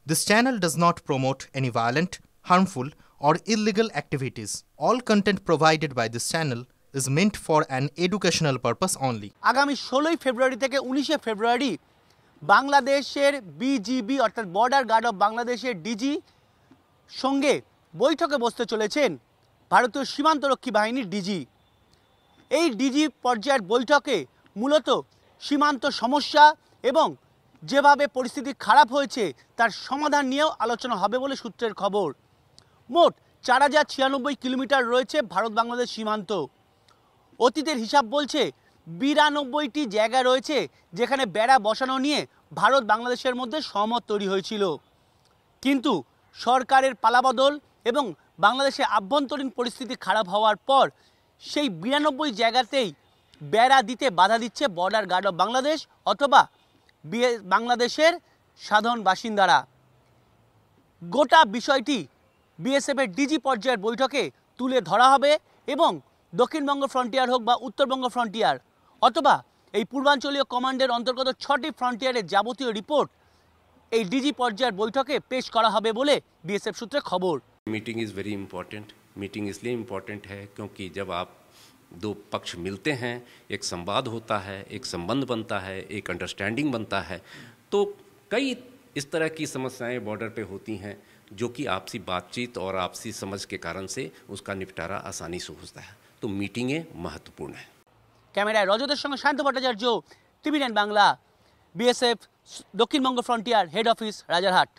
This channel does not promote any violent, harmful, or illegal activities. All content provided by this channel is meant for an educational purpose only. আগামী 16 ফেব্রুয়ারি থেকে 19 ফেব্রুয়ারি বাংলাদেশের BGB অর্থাৎ border guard of বাংলাদেশের DG সঙ্গে বৈঠকে বসতে চলেছেন ভারতীয় সীমান্তরক্ষী বাহিনীর ডিজি। এই ডিজি পর্যায়ের বৈঠকে মূলত সীমান্ত সমস্যা এবং যেভাবে পরিস্থিতি খারাপ হয়েছে তার সমাধান নিয়েও আলোচনা হবে বলে সূত্রের খবর। মোট 4096 কিলোমিটার রয়েছে ভারত বাংলাদেশ সীমান্ত। অতীতের হিসাব বলছে 92টি জায়গা রয়েছে যেখানে বেড়া বসানো নিয়ে ভারত বাংলাদেশের মধ্যে সহমত তৈরি হয়েছিল, কিন্তু সরকারের পালাবদল এবং বাংলাদেশের আভ্যন্তরীণ পরিস্থিতি খারাপ হওয়ার পর সেই 92 জায়গাতেই বেড়া দিতে বাধা দিচ্ছে বর্ডার গার্ড অফ বাংলাদেশ অথবা বাংলাদেশের সাধারণ বাসিন্দারা। গোটা বিষয়টি বিএসএফের ডিজি পর্যায়ের বৈঠকে তুলে ধরা হবে এবং দক্ষিণবঙ্গ ফ্রন্টিয়ার হোক বা উত্তরবঙ্গ ফ্রন্টিয়ার অথবা এই পূর্বাঞ্চলীয় কমান্ডের অন্তর্গত 6টি ফ্রন্টিয়ারের যাবতীয় রিপোর্ট এই ডিজি পর্যায়ের বৈঠকে পেশ করা হবে বলে বিএসএফ সূত্রে খবর। Meeting is very important. Meeting इसलिए इम्पॉर्टेंट है क्योंकि जब आप दो पक्ष मिलते हैं, एक संवाद होता है, एक संबंध बनता है, एक अंडरस्टैंडिंग बनता है, तो कई इस तरह की समस्याएं बॉर्डर पे होती हैं जो कि आपसी बातचीत और आपसी समझ के कारण से उसका निपटारा आसानी से होता है। तो मीटिंगें महत्वपूर्ण हैं। ক্যামেরায় রজতের সঙ্গে Shanta Bhattacharya, TV nine Bangla, BSF Dakshinbanga frontier head office Rajarhat.